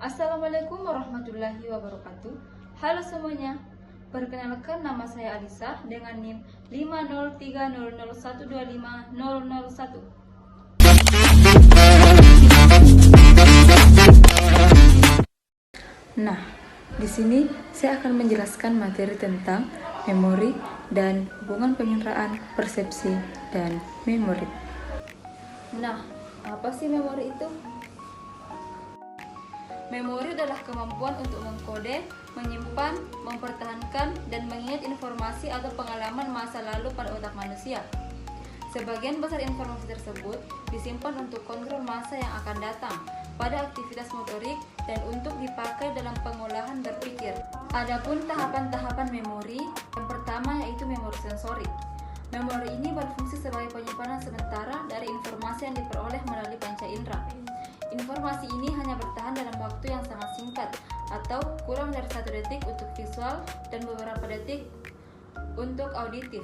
Assalamualaikum warahmatullahi wabarakatuh. Halo semuanya. Perkenalkan, nama saya Alisa dengan NIM 50300125001. Nah, di sini saya akan menjelaskan materi tentang memori dan hubungan penginderaan, persepsi, dan memori. Nah, apa sih memori itu? Memori adalah kemampuan untuk mengkode, menyimpan, mempertahankan, dan mengingat informasi atau pengalaman masa lalu pada otak manusia. Sebagian besar informasi tersebut disimpan untuk kontrol masa yang akan datang pada aktivitas motorik dan untuk dipakai dalam pengolahan berpikir. Adapun tahapan-tahapan memori, yang pertama yaitu memori sensorik. Memori ini berfungsi sebagai penyimpanan sementara dari informasi yang diperoleh melalui panca indera. Informasi ini hanya bertahan dalam waktu yang sangat singkat atau kurang dari 1 detik untuk visual dan beberapa detik untuk auditif.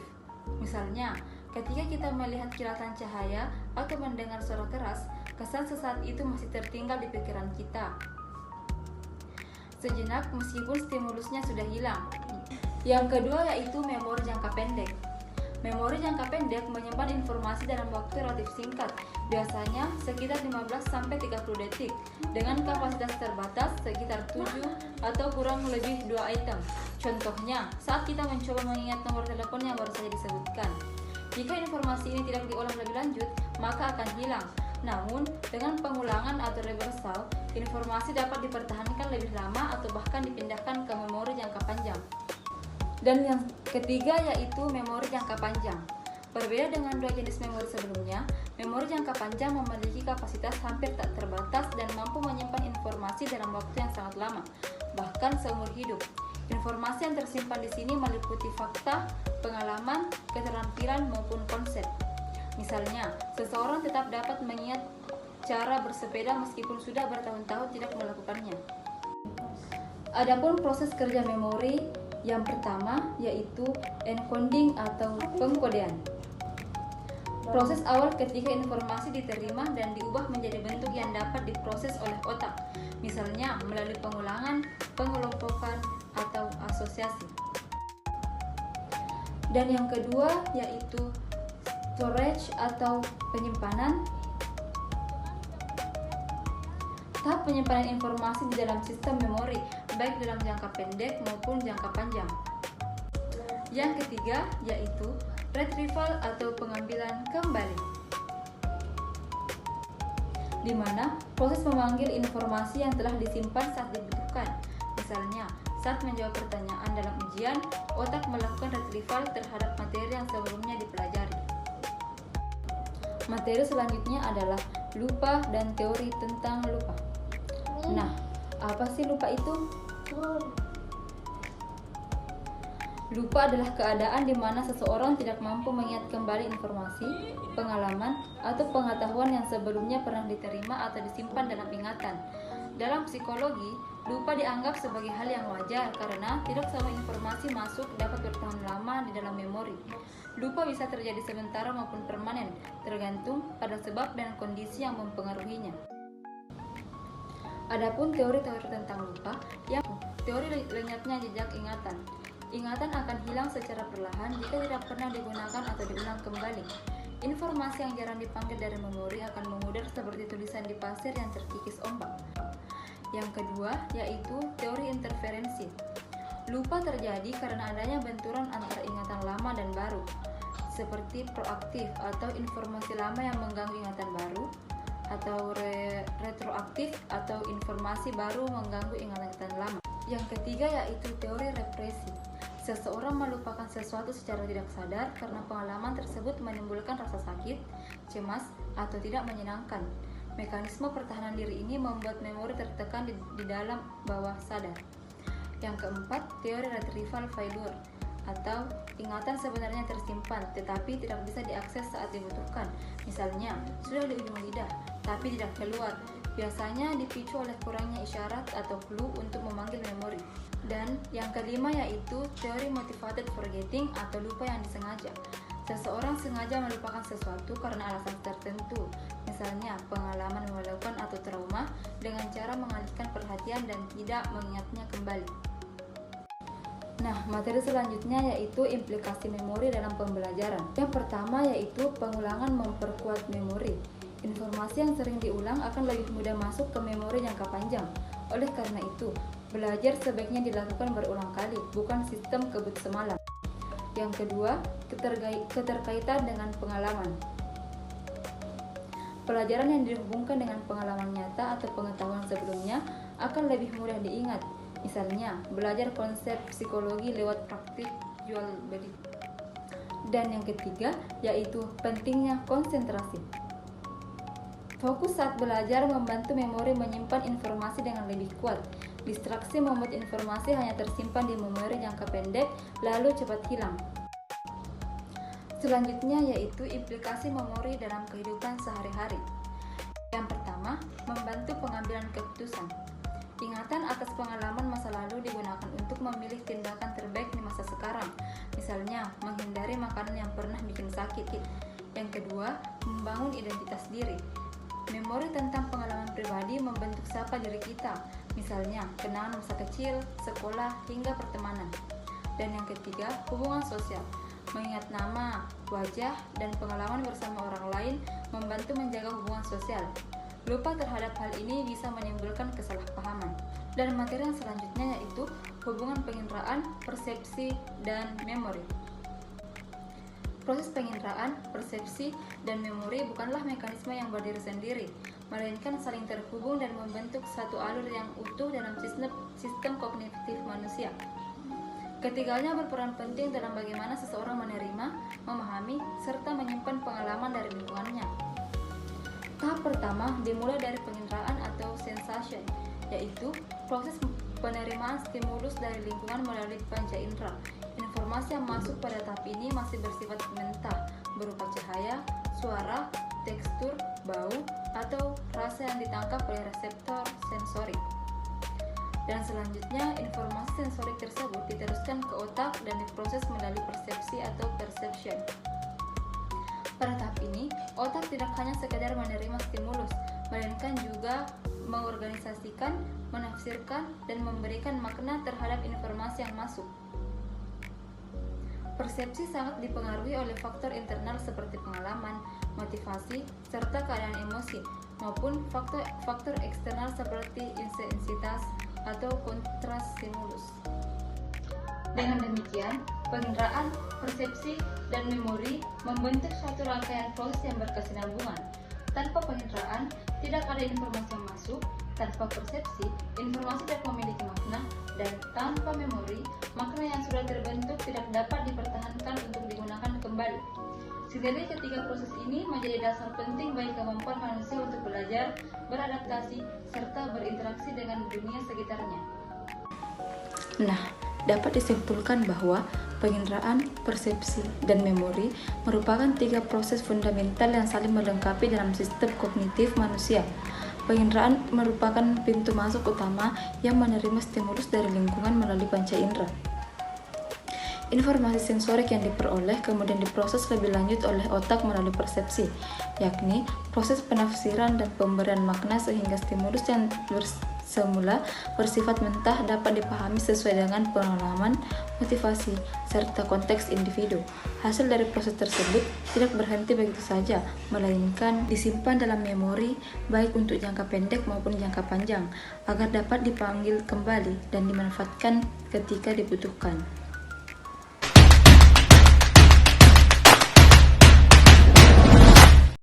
Misalnya, ketika kita melihat kilatan cahaya atau mendengar suara keras, kesan sesaat itu masih tertinggal di pikiran kita sejenak meskipun stimulusnya sudah hilang. Yang kedua yaitu memori jangka pendek. Memori jangka pendek menyimpan informasi dalam waktu relatif singkat, biasanya sekitar 15-30 detik, dengan kapasitas terbatas sekitar 7 atau kurang lebih 2 item. Contohnya, saat kita mencoba mengingat nomor telepon yang baru saja disebutkan. Jika informasi ini tidak diolah lebih lanjut, maka akan hilang. Namun, dengan pengulangan atau reversal, informasi dapat dipertahankan lebih lama atau bahkan dipindahkan ke memori jangka panjang. Dan yang ketiga yaitu memori jangka panjang. Berbeda dengan dua jenis memori sebelumnya, memori jangka panjang memiliki kapasitas hampir tak terbatas dan mampu menyimpan informasi dalam waktu yang sangat lama, bahkan seumur hidup. Informasi yang tersimpan di sini meliputi fakta, pengalaman, keterampilan maupun konsep. Misalnya, seseorang tetap dapat mengingat cara bersepeda meskipun sudah bertahun-tahun tidak melakukannya. Adapun proses kerja memori yang pertama yaitu encoding atau pengkodean. Proses awal ketika informasi diterima dan diubah menjadi bentuk yang dapat diproses oleh otak, misalnya melalui pengulangan, pengelompokan, atau asosiasi. Dan yang kedua yaitu storage atau penyimpanan. Tahap penyimpanan informasi di dalam sistem memori, baik dalam jangka pendek maupun jangka panjang. Yang ketiga yaitu retrieval atau pengambilan kembali, di mana proses memanggil informasi yang telah disimpan saat dibutuhkan. Misalnya, saat menjawab pertanyaan dalam ujian, otak melakukan retrieval terhadap materi yang sebelumnya dipelajari. Materi selanjutnya adalah lupa dan teori tentang lupa. Nah, apa sih lupa itu? Lupa adalah keadaan di mana seseorang tidak mampu mengingat kembali informasi, pengalaman, atau pengetahuan yang sebelumnya pernah diterima atau disimpan dalam ingatan. Dalam psikologi, lupa dianggap sebagai hal yang wajar karena tidak semua informasi masuk dapat bertahan lama di dalam memori. Lupa bisa terjadi sementara maupun permanen, tergantung pada sebab dan kondisi yang mempengaruhinya. Adapun teori-teori tentang lupa, yang teori lenyapnya jejak ingatan. Ingatan akan hilang secara perlahan jika tidak pernah digunakan atau diulang kembali. Informasi yang jarang dipanggil dari memori akan memudar seperti tulisan di pasir yang terkikis ombak. Yang kedua yaitu teori interferensi. Lupa terjadi karena adanya benturan antara ingatan lama dan baru, seperti proaktif atau informasi lama yang mengganggu ingatan baru, atau retroaktif atau informasi baru mengganggu ingatan lama. Yang ketiga yaitu teori represi. Seseorang melupakan sesuatu secara tidak sadar karena pengalaman tersebut menimbulkan rasa sakit, cemas, atau tidak menyenangkan. Mekanisme pertahanan diri ini membuat memori tertekan di dalam bawah sadar. Yang keempat, teori retrieval failure atau ingatan sebenarnya tersimpan tetapi tidak bisa diakses saat dibutuhkan. Misalnya, sudah di ujung lidah tapi tidak keluar. Biasanya dipicu oleh kurangnya isyarat atau clue untuk memanggil memori. Dan yang kelima yaitu teori motivated forgetting atau lupa yang disengaja. Seseorang sengaja melupakan sesuatu karena alasan tertentu. misalnya pengalaman memalukan atau trauma, dengan cara mengalihkan perhatian dan tidak mengingatnya kembali. Nah, materi selanjutnya yaitu implikasi memori dalam pembelajaran. Yang pertama yaitu pengulangan memperkuat memori. Informasi yang sering diulang akan lebih mudah masuk ke memori jangka panjang. Oleh karena itu, belajar sebaiknya dilakukan berulang kali, bukan sistem kebut semalam. Yang kedua, keterkaitan dengan pengalaman. Pelajaran yang dihubungkan dengan pengalaman nyata atau pengetahuan sebelumnya akan lebih mudah diingat. Misalnya, belajar konsep psikologi lewat praktik jual beli. Dan yang ketiga, yaitu pentingnya konsentrasi. Fokus saat belajar membantu memori menyimpan informasi dengan lebih kuat. Distraksi membuat informasi hanya tersimpan di memori jangka pendek, lalu cepat hilang. Selanjutnya yaitu implikasi memori dalam kehidupan sehari-hari. Yang pertama, membantu pengambilan keputusan. Ingatan atas pengalaman masa lalu digunakan untuk memilih tindakan terbaik di masa sekarang. Misalnya, menghindari makanan yang pernah bikin sakit. Yang kedua, membangun identitas diri. Memori tentang pengalaman pribadi membentuk siapa diri kita. Misalnya, kenangan masa kecil, sekolah, hingga pertemanan. Dan yang ketiga, hubungan sosial. Mengingat nama, wajah, dan pengalaman bersama orang lain membantu menjaga hubungan sosial. Lupa terhadap hal ini bisa menimbulkan kesalahpahaman. Dan materi yang selanjutnya yaitu hubungan penginderaan, persepsi, dan memori. Proses penginderaan, persepsi, dan memori bukanlah mekanisme yang berdiri sendiri, melainkan saling terhubung dan membentuk satu alur yang utuh dalam sistem kognitif manusia. Ketiganya berperan penting dalam bagaimana seseorang menerima, memahami, serta menyimpan pengalaman dari lingkungannya. Tahap pertama dimulai dari penginderaan atau sensation, yaitu proses penerimaan stimulus dari lingkungan melalui panca indera. Informasi yang masuk pada tahap ini masih bersifat mentah, berupa cahaya, suara, tekstur, bau, atau rasa yang ditangkap oleh reseptor sensorik. Dan selanjutnya, informasi sensorik tersebut diteruskan ke otak dan diproses melalui persepsi atau perception. Pada tahap ini, otak tidak hanya sekedar menerima stimulus, melainkan juga mengorganisasikan, menafsirkan, dan memberikan makna terhadap informasi yang masuk. Persepsi sangat dipengaruhi oleh faktor internal seperti pengalaman, motivasi, serta keadaan emosi, maupun faktor eksternal seperti intensitas atau kontras stimulus. Dengan demikian, penginderaan, persepsi, dan memori membentuk suatu rangkaian proses yang berkesinambungan. Tanpa penginderaan, tidak ada informasi yang masuk. Tanpa persepsi, informasi tidak memiliki makna. Dan tanpa memori, makna yang sudah terbentuk tidak dapat dipertahankan untuk digunakan kembali. Setidaknya ketiga proses ini menjadi dasar penting bagi kemampuan manusia untuk belajar, beradaptasi, serta berinteraksi dengan dunia sekitarnya. Nah, dapat disimpulkan bahwa penginderaan, persepsi, dan memori merupakan tiga proses fundamental yang saling melengkapi dalam sistem kognitif manusia. Penginderaan merupakan pintu masuk utama yang menerima stimulus dari lingkungan melalui panca indera. Informasi sensorik yang diperoleh kemudian diproses lebih lanjut oleh otak melalui persepsi, yakni proses penafsiran dan pemberian makna sehingga stimulus yang semula bersifat mentah dapat dipahami sesuai dengan pengalaman, motivasi, serta konteks individu. Hasil dari proses tersebut tidak berhenti begitu saja, melainkan disimpan dalam memori baik untuk jangka pendek maupun jangka panjang, agar dapat dipanggil kembali dan dimanfaatkan ketika dibutuhkan.